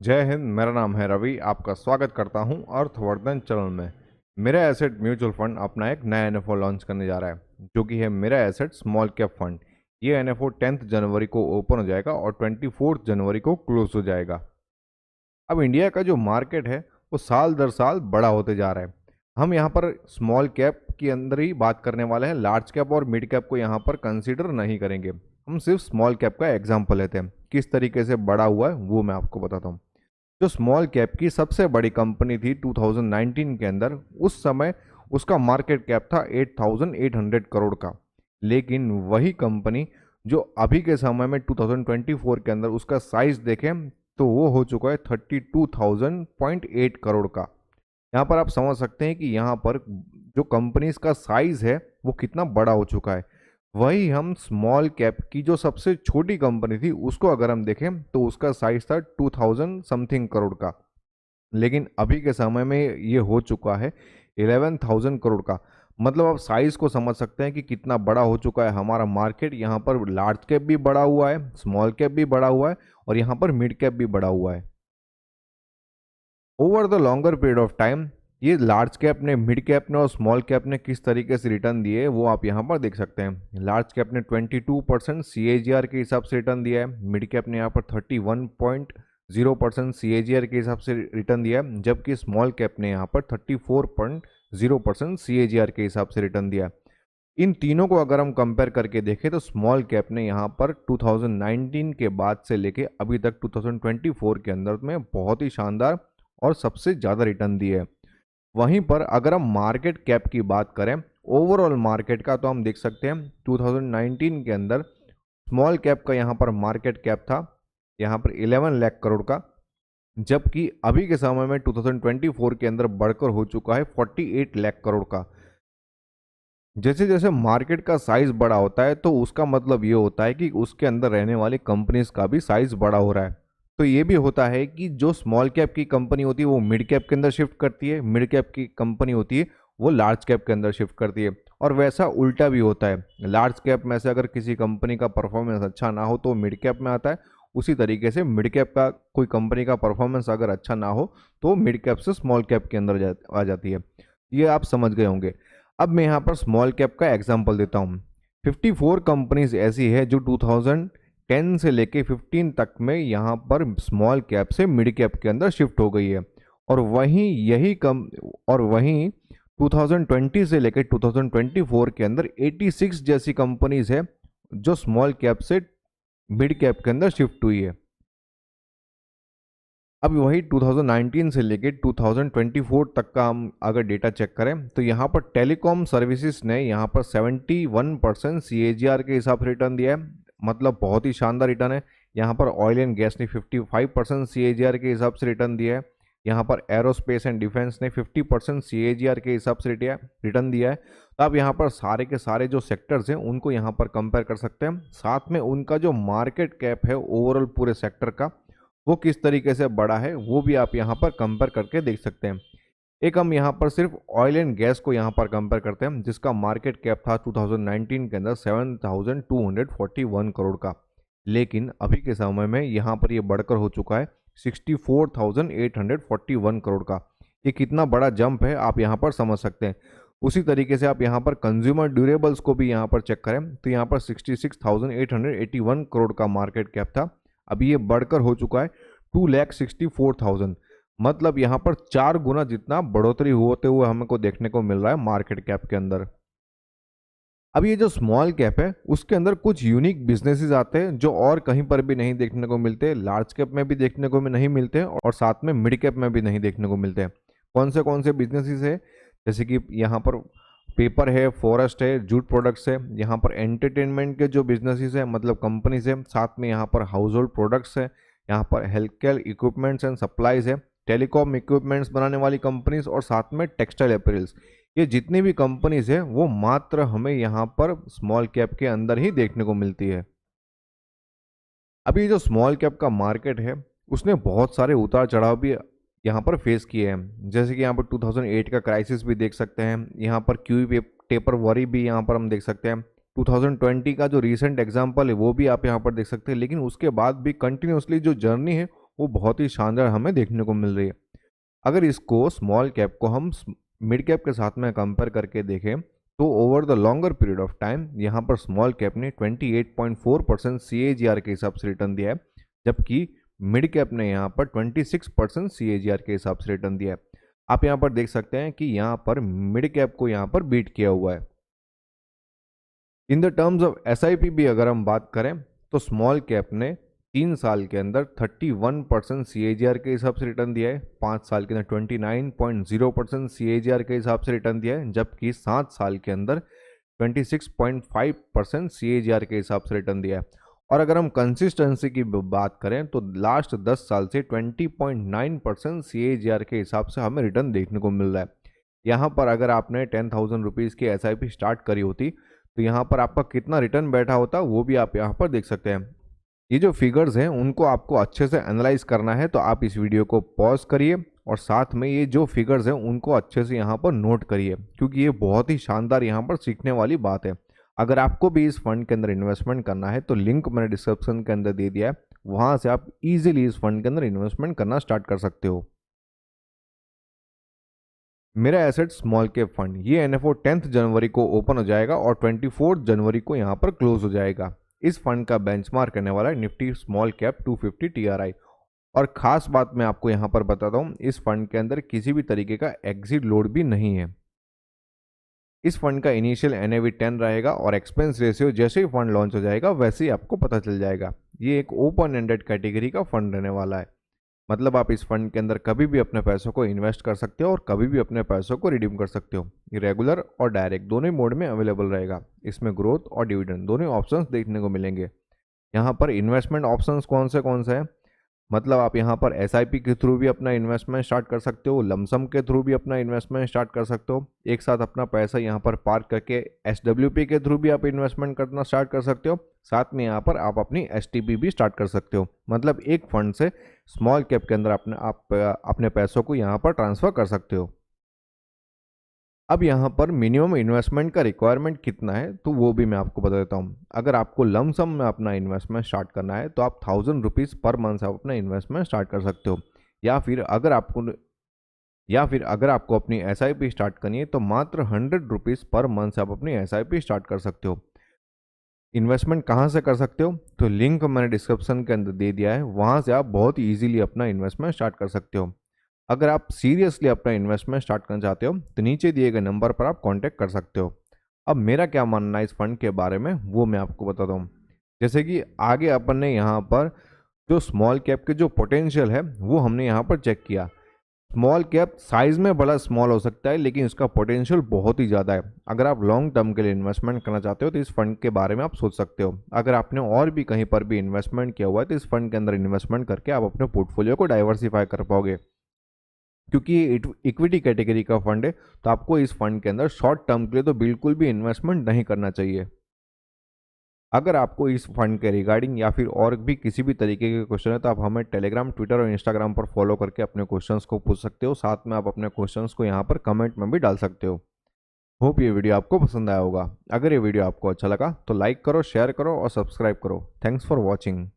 जय हिंद। मेरा नाम है रवि। आपका स्वागत करता हूं अर्थवर्धन चैनल में। मेरा एसेट म्यूचुअल फंड अपना एक नया एनएफओ लॉन्च करने जा रहा है, जो कि है मेरा एसेट स्मॉल कैप फंड। ये एनएफओ 10 जनवरी को ओपन हो जाएगा और 24 जनवरी को क्लोज हो जाएगा। अब इंडिया का जो मार्केट है वो साल दर साल बड़ा होते जा रहा है। हम यहाँ पर स्मॉल कैप के अंदर ही बात करने वाले हैं, लार्ज कैप और मिड कैप को यहाँ पर कंसीडर नहीं करेंगे। हम सिर्फ स्मॉल कैप का एग्जाम्पल लेते हैं, किस तरीके से बड़ा हुआ है वो मैं आपको बताता हूँ। जो स्मॉल कैप की सबसे बड़ी कंपनी थी 2019 के अंदर, उस समय उसका मार्केट कैप था 8,800 करोड़ का। लेकिन वही कंपनी जो अभी के समय में 2024 के अंदर उसका साइज देखें तो वो हो चुका है 32,000.8 करोड़ का। यहाँ पर आप समझ सकते हैं कि यहाँ पर जो कंपनीज का साइज है वो कितना बड़ा हो चुका है। वही हम स्मॉल कैप की जो सबसे छोटी कंपनी थी उसको अगर हम देखें तो उसका साइज था 2000 समथिंग करोड़ का। लेकिन अभी के समय में ये हो चुका है 11,000 करोड़ का। मतलब आप साइज को समझ सकते हैं कि कितना बड़ा हो चुका है हमारा मार्केट। यहाँ पर लार्ज कैप भी बड़ा हुआ है, स्मॉल कैप भी बड़ा हुआ है और यहाँ पर मिड कैप भी बड़ा हुआ है। Over the longer period of time ये लार्ज कैप ने, मिड कैप ने और स्मॉल कैप ने किस तरीके से रिटर्न दिए वो आप यहाँ पर देख सकते हैं। लार्ज कैप ने 22% CAGR के हिसाब से रिटर्न दिया है, मिड कैप ने यहाँ पर 31.0% CAGR के हिसाब से रिटर्न दिया है, जबकि स्मॉल कैप ने यहाँ पर 34.0% CAGR के हिसाब से रिटर्न दिया है। इन तीनों को अगर हम कंपेयर करके देखें तो स्मॉल कैप ने यहाँ पर 2019 के बाद से लेके अभी तक 2024 के अंदर में बहुत ही शानदार और सबसे ज़्यादा रिटर्न दिए है। वहीं पर अगर हम मार्केट कैप की बात करें, ओवरऑल मार्केट का, तो हम देख सकते हैं 2019 के अंदर स्मॉल कैप का यहाँ पर मार्केट कैप था यहाँ पर 11 लाख करोड़ का, जबकि अभी के समय में 2024 के अंदर बढ़कर हो चुका है 48 लाख करोड़ का। जैसे जैसे मार्केट का साइज बड़ा होता है तो उसका मतलब ये होता है कि उसके अंदर रहने वाली कंपनीज का भी साइज बड़ा हो रहा है। तो ये भी होता है कि जो स्मॉल कैप की कंपनी होती है वो मिड कैप के अंदर शिफ्ट करती है, मिड कैप की कंपनी होती है वो लार्ज कैप के अंदर शिफ्ट करती है, और वैसा उल्टा भी होता है। लार्ज कैप में से अगर किसी कंपनी का परफॉर्मेंस अच्छा ना हो तो मिड कैप में आता है, उसी तरीके से मिड कैप का कोई कंपनी का परफॉर्मेंस अगर अच्छा ना हो तो मिड कैप से स्मॉल कैप के अंदर आ जाती है। ये आप समझ गए होंगे। अब मैं यहाँ पर स्मॉल कैप का एग्जांपल देता हूँ। 54 कंपनीज ऐसी है जो 2010 से लेके 15 तक में यहाँ पर स्मॉल कैप से मिड कैप के अंदर शिफ्ट हो गई है, और वहीं 2020 से लेकर 2024 के अंदर 86 जैसी कंपनीज है जो स्मॉल कैप से मिड कैप के अंदर शिफ्ट हुई है। अब वही 2019 से लेके 2024 तक का हम अगर डेटा चेक करें तो यहाँ पर टेलीकॉम सर्विसेज ने यहाँ पर 71% CAGR के हिसाब से रिटर्न दिया है, मतलब बहुत ही शानदार रिटर्न है। यहाँ पर ऑयल एंड गैस ने 55% CAGR के हिसाब से रिटर्न दिया है। यहाँ पर एरोस्पेस एंड डिफेंस ने 50% CAGR के हिसाब से रिटर्न दिया है। तो आप यहाँ पर सारे के सारे जो सेक्टर्स हैं उनको यहाँ पर कंपेयर कर सकते हैं, साथ में उनका जो मार्केट कैप है ओवरऑल पूरे सेक्टर का वो किस तरीके से बड़ा है वो भी आप यहाँ पर कंपेयर करके देख सकते हैं। एक हम यहाँ पर सिर्फ ऑयल एंड गैस को यहाँ पर कंपेयर करते हैं, जिसका मार्केट कैप था 2019 के अंदर 7,241 करोड़ का। लेकिन अभी के समय में यहाँ पर ये बढ़कर हो चुका है 64,841 करोड़ का। ये कितना बड़ा जंप है आप यहाँ पर समझ सकते हैं। उसी तरीके से आप यहाँ पर कंज्यूमर ड्यूरेबल्स को भी यहाँ पर चेक करें तो यहाँ पर 66,881 करोड़ का मार्केट कैप था, अभी ये बढ़कर हो चुका है 2,64,000। मतलब यहाँ पर 4 गुना जितना बढ़ोतरी होते हुए हमको देखने को मिल रहा है मार्केट कैप के अंदर। अब ये जो स्मॉल कैप है उसके अंदर कुछ यूनिक बिजनेसेस आते हैं जो और कहीं पर भी नहीं देखने को मिलते, लार्ज कैप में भी देखने को नहीं मिलते और साथ में मिड कैप में भी नहीं देखने को मिलते हैं। कौन से बिजनेसेस है, जैसे कि यहाँ पर पेपर है, फॉरेस्ट है, जूट प्रोडक्ट्स है, यहाँ पर एंटरटेनमेंट के जो बिजनेसेस है मतलब कंपनीज है, साथ में यहाँ पर हाउस होल्ड प्रोडक्ट्स है, यहाँ पर health care equipments and supplies है, टेलीकॉम इक्विपमेंट्स बनाने वाली कंपनीज और साथ में टेक्सटाइल अपीयर्स। ये जितनी भी कंपनीज है वो मात्र हमें यहाँ पर स्मॉल कैप के अंदर ही देखने को मिलती है। अभी जो स्मॉल कैप का मार्केट है उसने बहुत सारे उतार चढ़ाव भी यहाँ पर फेस किए हैं, जैसे कि यहाँ पर 2008 का क्राइसिस भी देख सकते हैं, यहाँ पर क्यू टेपर वरी भी यहाँ पर हम देख सकते हैं, 2020 का जो रीसेंट एग्जांपल है वो भी आप यहाँ पर देख सकते हैं। लेकिन उसके बाद भी कंटिन्यूसली जो जर्नी है वो बहुत ही शानदार हमें देखने को मिल रही है। अगर इसको स्मॉल कैप को हम मिड कैप के साथ में कंपेयर करके देखें तो over the longer period of time यहाँ पर स्मॉल कैप ने 28.4% CAGR के हिसाब से रिटर्न दिया है, जबकि मिड कैप ने यहाँ पर 26% CAGR के हिसाब से रिटर्न दिया है। आप यहाँ पर देख सकते हैं कि यहाँ पर मिड कैप को यहाँ पर बीट किया हुआ है। In the terms of SIP भी अगर हम बात करें तो स्मॉल कैप ने 3 साल के अंदर 31% CAGR के हिसाब से रिटर्न दिया है, 5 साल के अंदर 29.0% CAGR के हिसाब से रिटर्न दिया है, जबकि 7 साल के अंदर 26.5% CAGR के हिसाब से रिटर्न दिया है। और अगर हम कंसिस्टेंसी की बात करें तो लास्ट 10 साल से 20.9% CAGR के हिसाब से हमें रिटर्न देखने को मिल रहा है। यहाँ पर अगर आपने 10,000 रुपीज़ की SIP स्टार्ट करी होती तो यहाँ पर आपका कितना रिटर्न बैठा होता वो भी आप यहाँ पर देख सकते हैं। ये जो फिगर्स हैं उनको आपको अच्छे से एनालाइज करना है तो आप इस वीडियो को पॉज करिए और साथ में ये जो फिगर्स हैं उनको अच्छे से यहाँ पर नोट करिए, क्योंकि ये बहुत ही शानदार यहाँ पर सीखने वाली बात है। अगर आपको भी इस फंड के अंदर इन्वेस्टमेंट करना है तो लिंक मैंने डिस्क्रिप्शन के अंदर दे दिया है, वहाँ से आप इजीली इस फंड के अंदर इन्वेस्टमेंट करना स्टार्ट कर सकते हो। मेरा एसेट स्मॉल कैप फंड ये NFO 10 जनवरी को ओपन हो जाएगा और 24 जनवरी को यहाँ पर क्लोज हो जाएगा। इस फंड का बेंचमार्क करने वाला है निफ्टी स्मॉल कैप 250 TRI। और ख़ास बात मैं आपको यहाँ पर बताता हूँ, इस फंड के अंदर किसी भी तरीके का एग्जिट लोड भी नहीं है। इस फंड का इनिशियल NAV 10 रहेगा और एक्सपेंस रेशियो जैसे ही फंड लॉन्च हो जाएगा वैसे ही आपको पता चल जाएगा। ये एक ओपन एंडेड कैटेगरी का फंड रहने वाला है, मतलब आप इस फंड के अंदर कभी भी अपने पैसों को इन्वेस्ट कर सकते हो और कभी भी अपने पैसों को रिडीम कर सकते हो। ये रेगुलर और डायरेक्ट दोनों ही मोड में अवेलेबल रहेगा। इसमें ग्रोथ और डिविडेंड दोनों ऑप्शंस देखने को मिलेंगे। यहाँ पर इन्वेस्टमेंट ऑप्शंस कौन से हैं, मतलब आप यहाँ पर SIP के थ्रू भी अपना इन्वेस्टमेंट स्टार्ट कर सकते हो, लमसम के थ्रू भी अपना इन्वेस्टमेंट स्टार्ट कर सकते हो, एक साथ अपना पैसा यहाँ पर पार्क करके SWP के थ्रू भी आप इन्वेस्टमेंट करना स्टार्ट कर सकते हो, साथ में यहाँ पर आप अपनी STP भी स्टार्ट कर सकते हो। मतलब एक फंड से स्मॉल कैप के अंदर अपने पैसों को यहाँ पर ट्रांसफ़र कर सकते हो। अब यहाँ पर मिनिमम इन्वेस्टमेंट का रिक्वायरमेंट कितना है तो वो भी मैं आपको बता देता हूँ। अगर आपको लमसम में अपना इन्वेस्टमेंट स्टार्ट करना है तो आप 1000 रुपीज़ पर मंथ आप अपना इन्वेस्टमेंट स्टार्ट कर सकते हो, या फिर अगर आपको अपनी SIP स्टार्ट करनी है तो मात्र 100 रुपीज़ पर मंथ से आप अपनी SIP स्टार्ट कर सकते हो। इन्वेस्टमेंट कहाँ से कर सकते हो तो लिंक मैंने डिस्क्रिप्शन के अंदर दे दिया है, वहाँ से आप बहुत ईजिली अपना इन्वेस्टमेंट स्टार्ट कर सकते हो। अगर आप सीरियसली अपना इन्वेस्टमेंट स्टार्ट करना चाहते हो तो नीचे दिए गए नंबर पर आप कांटेक्ट कर सकते हो। अब मेरा क्या मानना है इस फंड के बारे में वो मैं आपको बताता हूँ। जैसे कि आगे अपन ने यहाँ पर जो स्मॉल कैप के जो पोटेंशियल है वो हमने यहाँ पर चेक किया। स्मॉल कैप साइज़ में बड़ा स्मॉल हो सकता है लेकिन इसका पोटेंशियल बहुत ही ज़्यादा है। अगर आप लॉन्ग टर्म के लिए इन्वेस्टमेंट करना चाहते हो तो इस फंड के बारे में आप सोच सकते हो। अगर आपने और भी कहीं पर भी इन्वेस्टमेंट किया हुआ है तो इस फंड के अंदर इन्वेस्टमेंट करके आप अपने पोर्टफोलियो को डाइवर्सिफाई कर पाओगे, क्योंकि ये इक्विटी कैटेगरी का फंड है तो आपको इस फंड के अंदर शॉर्ट टर्म के लिए तो बिल्कुल भी इन्वेस्टमेंट नहीं करना चाहिए। अगर आपको इस फंड के रिगार्डिंग या फिर और भी किसी भी तरीके के क्वेश्चन है तो आप हमें टेलीग्राम, ट्विटर और इंस्टाग्राम पर फॉलो करके अपने क्वेश्चंस को पूछ सकते हो। साथ में आप अपने क्वेश्चंस को यहाँ पर कमेंट में भी डाल सकते हो। होप ये वीडियो आपको पसंद आया होगा। अगर ये वीडियो आपको अच्छा लगा तो लाइक करो, शेयर करो और सब्सक्राइब करो। Thanks for watching.